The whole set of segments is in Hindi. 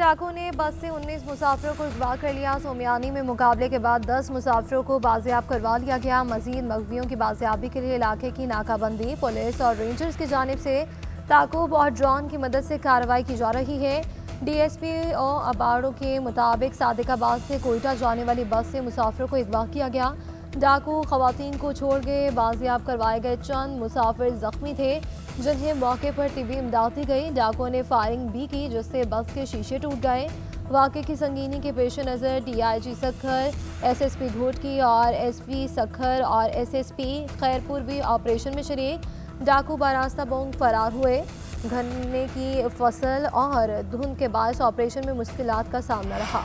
डाकुओं ने बस से 19 मुसाफिरों को अगवा कर लिया। सोमियानी में मुकाबले के बाद 10 मुसाफिरों को बाजियाब करवा लिया गया। मजीद मगवियों की बाजियाबी के लिए इलाके की नाकाबंदी पुलिस और रेंजर्स की जानिब से ताकुब और ड्रोन की मदद से कार्रवाई की जा रही है। DSP और अबाड़ो के मुताबिक सादिकाबाद से कोयटा जाने वाली बस से मुसाफिरों को अगवा किया गया। डाकू खवातीन को छोड़ गए। बाजियाब करवाए गए चंद मुसाफिर जख्मी थे जिन्हें मौके पर तिबी इमदाद दी गई। डाकुओं ने फायरिंग भी की जिससे बस के शीशे टूट गए। वाक़े की संगीनी के पेश नज़र DIG सखर, SSP घोटकी और SP सखर और SSP खैरपुर भी ऑपरेशन में शरीक। डाकू बारास्ता बोंग फरार हुए। गन्ने की फसल और धुंध के बायस ऑपरेशन में मुश्किलात का सामना रहा।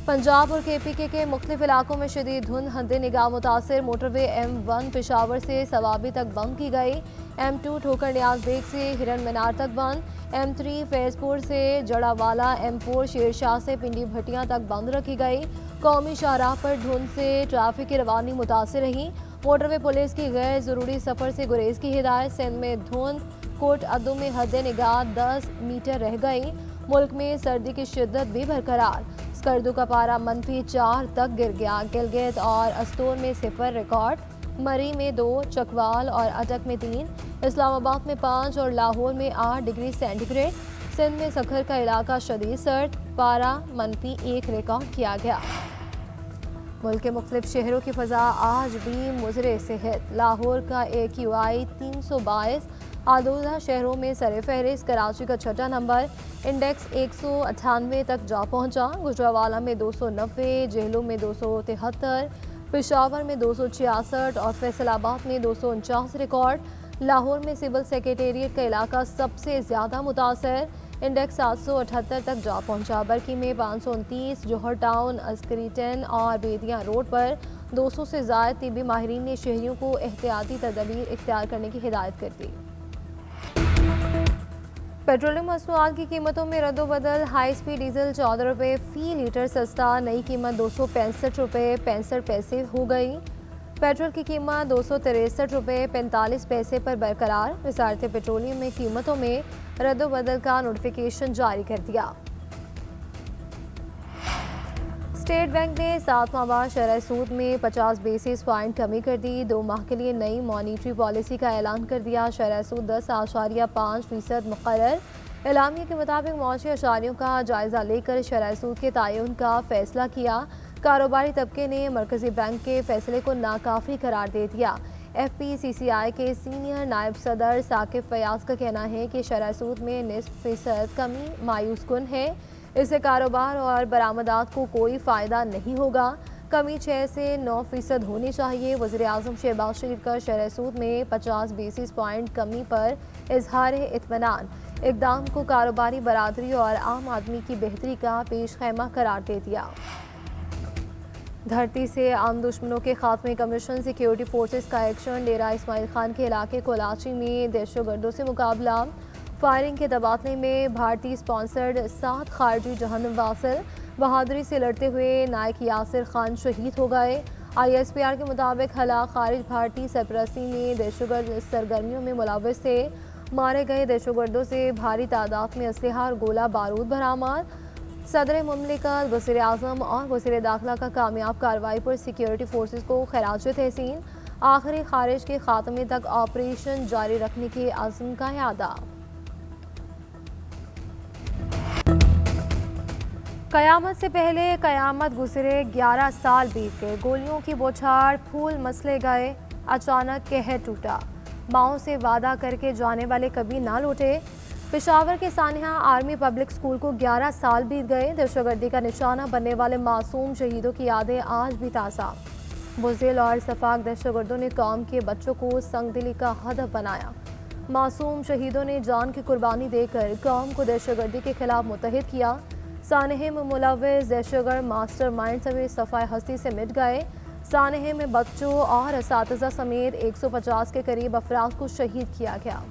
पंजाब और KPK के मुख्तलिफ इलाकों में शदीद धुंध हद निगाह मुतासर। मोटरवे M1 पेशावर से सवाबी तक बंद की गई। M2 ठोकर नियाज बेग से हिरन मीनार तक बंद। M3 फैजपुर से जड़ावाला, M4 शेरशाह से पिंडी भटियां तक बंद रखी गई। कौमी शाहराह पर धुंध से ट्रैफिक की रवानी मुतासर रही। मोटरवे पुलिस की गैर ज़रूरी सफ़र से गुरेज की हिदायत। सिंध में धुंध, कोट अद्दू में हद निगाह 10 मीटर रह गई। मुल्क में सर्दी की शिद्दत भी बरकरार। स्कर्दू का पारा -4 तक गिर गया। गिलगित और अस्तोर में 0 रिकॉर्ड। मरी में 2, चकवाल और अटक में 3, इस्लामाबाद में 5 और लाहौर में 8 डिग्री सेंटीग्रेड। सिंध में सखर का इलाका शदीद सर्द, पारा -1 रिकॉर्ड किया गया। मुल्क के मुख्तलिफ शहरों की फ़ज़ा आज भी मुज़रे सेहत। लाहौर का AQI 322, आलूदा शहरों में सर फहरिस्त। कराची का 6ठा नंबर, इंडेक्स 198 तक जा पहुंचा। गुजरावाला में 290, जेहलों में 273, पेशावर में 266 और फैसलाबाद में 249 रिकॉर्ड। लाहौर में सिविल सेक्रेटेरिएट का इलाका सबसे ज़्यादा मुतासर, इंडेक्स 778 तक जा पहुंचा। बरकी में 529, जौहर टाउन, अस्करीटन और बेदियाँ रोड पर 200 से ज़ायद तिबी माहिरीन ने शहरियों को एहतियाती तदबीर इख्तियार करने की हिदायत कर दी। पेट्रोलियम मसनूआत की कीमतों में रद्दोबदल। हाई स्पीड डीजल 14 रुपये फ़ी लीटर सस्ता, नई कीमत 265 रुपये 65 पैसे हो गई। पेट्रोल की कीमत 263 रुपये 45 पैसे पर बरकरार। वज़ारत पेट्रोलियम में कीमतों में रद्दोबदल का नोटिफिकेशन जारी कर दिया। स्टेट बैंक ने 7 माह बाद शरह सूद में 50 बेसिस पॉइंट कमी कर दी। 2 माह के लिए नई मॉनिटरी पॉलिसी का ऐलान कर दिया। शरह सूद 10.5% मुकर्रर। एलामिया के मुताबिक मौजी अशारियों का जायजा लेकर शरह सूद के तयन का फैसला किया। कारोबारी तबके ने मरकजी बैंक के फैसले को नाकाफी करार दे दिया। FPCCI के सीनियर नायब सदर साकिब फयाज का कहना है कि शरह सूद में निस्फ फीसद कमी मायूस कुन है। इससे कारोबार और बरामदात को कोई फ़ायदा नहीं होगा। कमी 6 से 9% होनी चाहिए। वज़ीर आज़म शहबाज शरीफ का शरह सूद में 50 बेसिस पॉइंट कमी पर इजहार इत्मीनान इक़दाम को कारोबारी बरादरी और आम आदमी की बेहतरी का पेश खैमा करार दे दिया। धरती से आम दुश्मनों के खात्मे कमीशन सिक्योरिटी फोर्सेस का एक्शन। डेरा इस्माइल खान के इलाके कोलाची में दहशतगर्दों से मुकाबला। फायरिंग के तबादले में भारतीय स्पॉन्सर्ड 7 खारजी जहन्नुम वासिल। बहादुरी से लड़ते हुए नायक यासिर खान शहीद हो गए। ISPR के मुताबिक हलाक खारिज भारतीय सरपरस्ती में दहशतगर्द सरगर्मियों में मुलव्वस थे। मारे गए दहशतगर्दों से भारी तादाद में असलहा और गोला बारूद बरामद। सदर मुमलिकत, वज़ीर आज़म और वज़ीर दाखिला का कामयाब कार्रवाई पर सिक्योरिटी फोर्सेस को खराज तहसीन। आखिरी खारिज के खात्मे तक ऑपरेशन जारी रखने के अज़्म का इरादा। क़यामत से पहले क़यामत गुजरे, 11 साल बीत गए। गोलियों की बौछार, फूल मसले गए, अचानक कहर टूटा। माओ से वादा करके जाने वाले कभी ना लौटे। पेशावर के सानिया आर्मी पब्लिक स्कूल को 11 साल बीत गए। दहशतगर्दी का निशाना बनने वाले मासूम शहीदों की यादें आज भी ताज़ा। बुज़दिल और सफाक दहशतगर्दों ने कौम के बच्चों को संगदिली का हदफ बनाया। मासूम शहीदों ने जान की कुर्बानी देकर कौम को दहशतगर्दी के खिलाफ मुत्तहिद किया। सानहे में मुलव्वस दहशतगर्द मास्टर माइंड समेत सफ़ाए हस्ती से मिट गए। सानहे में बच्चों और असातिज़ा समेत 150 के करीब अफराद को शहीद किया गया।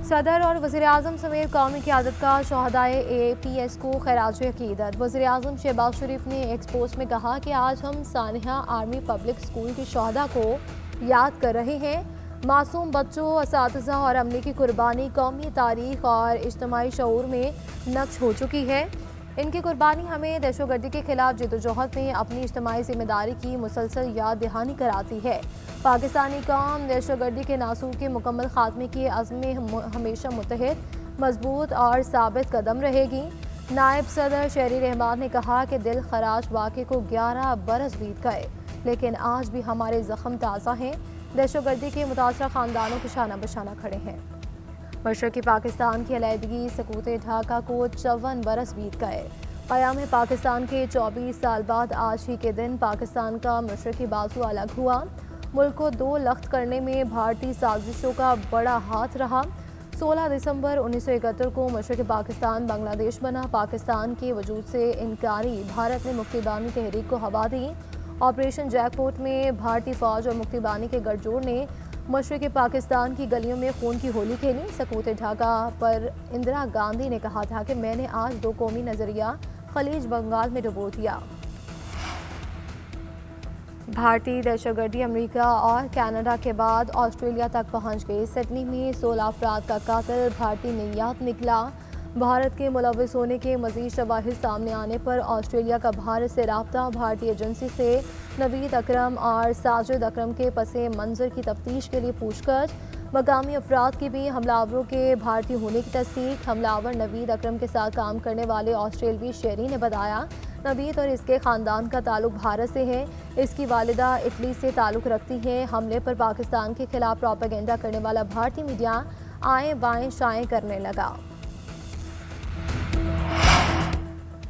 सदर और वज़ीर आज़म समेत कौमी क़यादत का शहदाए APS को खैराज अक़ीदत। वज़ीर आज़म शहबाज शरीफ ने एक पोस्ट में कहा कि आज हम सानिया आर्मी पब्लिक स्कूल के शहदा को याद कर रहे हैं। मासूम बच्चों, असातिज़ा और अमले की कुर्बानी कौमी तारीख और इज्तिमाई शऊर में नक्श हो चुकी है। इनकी कुर्बानी हमें दहशतगर्दी के खिलाफ जदोजहद में अपनी इज्तिमाई जिम्मेदारी की मुसलसल याद दहानी कराती है। पाकिस्तानी कौम दहशतगर्दी के नासूर के मुकम्मल खात्मे के अज़्म में हमेशा मुत्तहिद, मजबूत और साबित कदम रहेगी। नायब सदर शहरी रहमान ने कहा कि दिल खराश वाक़े को 11 बरस बीत गए, लेकिन आज भी हमारे ज़ख्म ताज़ा हैं। दहशतगर्दी के मुतासरा ख़ानदानों के शाना बशाना खड़े हैं। मशरक़ी पाकिस्तान की अलहदगी सकूत ढाका को 54 बरस बीत गए। क़याम पाकिस्तान के 24 साल बाद आज ही के दिन पाकिस्तान का मशरक़ी बाजू अलग हुआ। मुल्क को दो लख्त करने में भारतीय साजिशों का बड़ा हाथ रहा। 16 दिसंबर 1971 को मशरक़ी पाकिस्तान बांग्लादेश बना। पाकिस्तान के वजूद से इनकारी भारत ने मुक्तिबानी तहरीक को हवा दी। ऑपरेशन जैकपॉट में भारतीय फ़ौज और मुक्तिबानी के गठजोड़ ने मशरक़ी पाकिस्तान की गलियों में खून की होली खेली। सकूत ढाका पर इंदिरा गांधी ने कहा था कि मैंने आज दो कौमी नज़रिया खलीज बंगाल में डुबो दिया। भारतीय दहशतगर्दी अमेरिका और कनाडा के बाद ऑस्ट्रेलिया तक पहुंच गई। सिडनी में 16 अफराद का कातिल भारतीय नियत निकला। भारत के मुलविस होने के मज़ीद शवाहिद सामने आने पर ऑस्ट्रेलिया का भारत से राब्ता। भारतीय एजेंसी से नवीद अकरम और साजिद अकरम के पसे मंजर की तफ्तीश के लिए पूछताछ। मकामी अफराद की भी हमलावरों के भारतीय होने की तस्दीक। हमलावर नवीद अकरम के साथ काम करने वाले ऑस्ट्रेलवी शहरी ने बताया, नवीद और इसके ख़ानदान का ताल्लुक भारत से है। इसकी वालिदा इटली से ताल्लुक रखती हैं। हमले पर पाकिस्तान के खिलाफ प्रोपेगेंडा करने वाला भारतीय मीडिया आए बाएं शाएं करने लगा।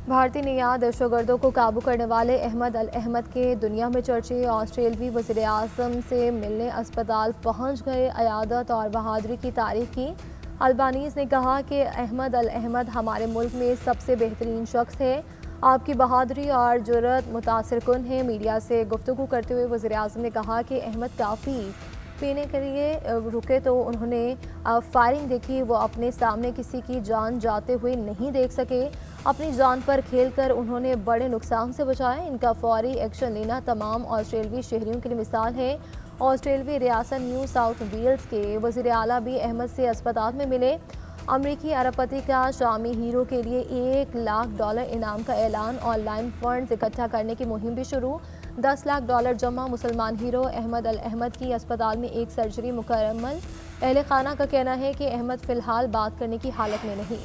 भारतीय नियाद दहशतगर्दों को काबू करने वाले अहमद अल अहमद के दुनिया में चर्चे। ऑस्ट्रेलवी वज़ीर आज़म से मिलने अस्पताल पहुंच गए। अयादत और बहादुरी की तारीफ की। अल्बानीज़ ने कहा कि अहमद अल अहमद हमारे मुल्क में सबसे बेहतरीन शख्स है। आपकी बहादुरी और जुर्रत मुतासिर कुन है। मीडिया से गुफ्तगू करते हुए वज़ीर आज़म ने कहा कि अहमद काफ़ी पीने के लिए रुके तो उन्होंने फायरिंग देखी। वो अपने सामने किसी की जान जाते हुए नहीं देख सके। अपनी जान पर खेलकर उन्होंने बड़े नुकसान से बचाया। इनका फौरी एक्शन लेना तमाम ऑस्ट्रेलवी शहरियों के लिए मिसाल है। ऑस्ट्रेलवी रियासत न्यू साउथ वेल्स के वज़ीर आला भी अहमद से अस्पताल में मिले। अमरीकी अरबपति का शामी हीरो के लिए $1 लाख इनाम का ऐलान। ऑनलाइन फंड इकट्ठा करने की मुहिम भी शुरू। $10 लाख जमा। मुसलमान हीरो अहमद अल अहमद की अस्पताल में एक सर्जरी मुकम्मल। अहले खाना का कहना है कि अहमद फ़िलहाल बात करने की हालत में नहीं।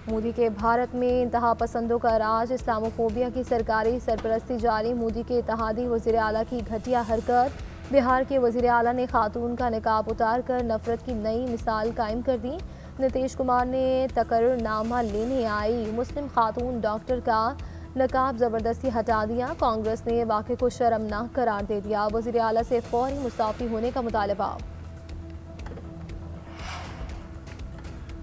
मोदी के भारत में इंतहा पसंदों का राज। इस्लामोफोबिया की सरकारी सरपरस्ती जारी। मोदी के इत्तेहादी वज़ीर आला की घटिया हरकत। बिहार के वज़ीर आला ने खातून का निकाब उतार कर नफरत की नई मिसाल कायम कर दी। नीतीश कुमार ने तकर्रुरनामा लेने आई मुस्लिम खातून डॉक्टर का नकाब ज़बरदस्ती हटा दिया। कांग्रेस ने वाक़े को शर्मनाक करार दे दिया। वज़ीर आला से फौरी मुस्ताफ़ी होने का मुतालबा।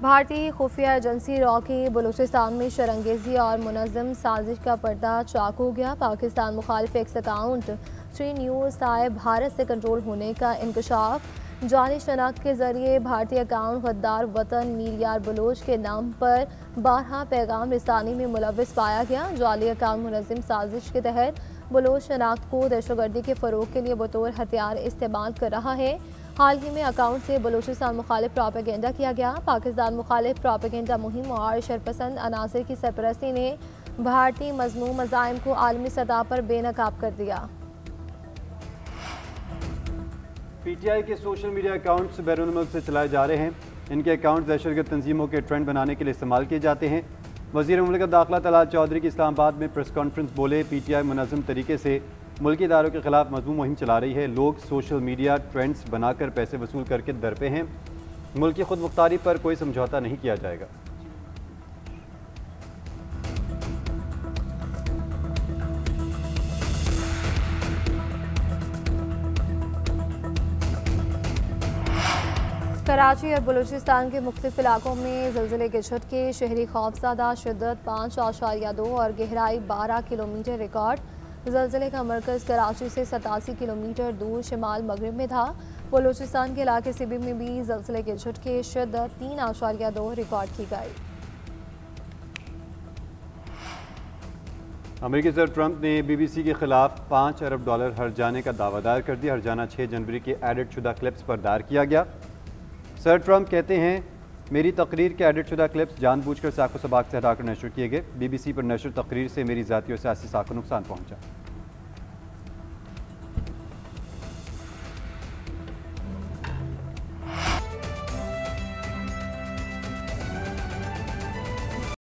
भारतीय खुफिया एजेंसी रॉ की बलूचिस्तान में शरंगेज़ी और मुनज़्ज़म साजिश का पर्दा चाक हो गया। पाकिस्तान मुखालिफ एक्स अकाउंट 3 न्यूज़ साहिब भारत से कंट्रोल होने का इंकशाफ। जाली शनाख्त के जरिए भारतीय अकाउंट गद्दार वतन मीर यार बलोच के नाम पर 12 पैगाम रिसानी में मुलविस पाया गया। जाली अकाउंट मुनज़्ज़म साजिश के तहत बलोच शनाख्त को दहशतगर्दी के फ़रोग के लिए बतौर हथियार इस्तेमाल कर रहा है। हाल ही में अकाउंट से बलूचिस्तान मुखालिफ प्रोपेगेंडा किया गया। पाकिस्तान मुखालिफ प्रोपेगेंडा मुहिम और शरपसंद अनासर की सरपरस्ती ने भारतीय मज़मूम मज़ाइम को आलमी सतह पर बेनकाब कर दिया। पीटीआई के सोशल मीडिया अकाउंट्स बैरून मुल्क से चलाए जा रहे हैं। इनके अकाउंट्स दहशतगर्द तंजीमों के ट्रेंड बनाने के लिए इस्तेमाल किए जाते हैं। वज़ीर मुमलिकत दाखिला तलाल चौधरी की इस्लामाबाद में प्रेस कॉन्फ्रेंस बोले, पीटीआई मुनज़्ज़म तरीके से मुल्की इदारों के खिलाफ मज़मूम मुहिम चला रही है। लोग सोशल मीडिया ट्रेंड्स बनाकर पैसे वसूल करके दरपे हैं। मुल्क की खुद मुख्तारी पर कोई समझौता नहीं किया जाएगा। कराची और बलूचिस्तान के मुख्तलिफ इलाकों में ज़लज़ले के झटके। शहरी खौफज़दा। शिद्दत 5.2 और गहराई 12 किलोमीटर रिकॉर्ड। ज़लज़ले का मरकज़ कराची से 87 किलोमीटर दूर शिमाल मगरिब में था। बलूचिस्तान के इलाके सिबी में भी ज़लज़ले के झटके। शिद्दत 3.2 रिकॉर्ड की गई। अमेरिकी सदर ट्रंप ने BBC के खिलाफ $5 अरब हर्जाने का दावा दायर कर दिया। हर्जाना 6 जनवरी के एडिट शुदा क्लिप्स पर दायर किया गया। सर ट्रंप कहते हैं मेरी तकरीर के एडिट शुदा क्लिप्स जानबूझकर साको सबाक से हटाकर नशर किए गए। BBC पर नशर तकरीर से मेरी ज़ाती और सियासी साख को नुकसान पहुंचा।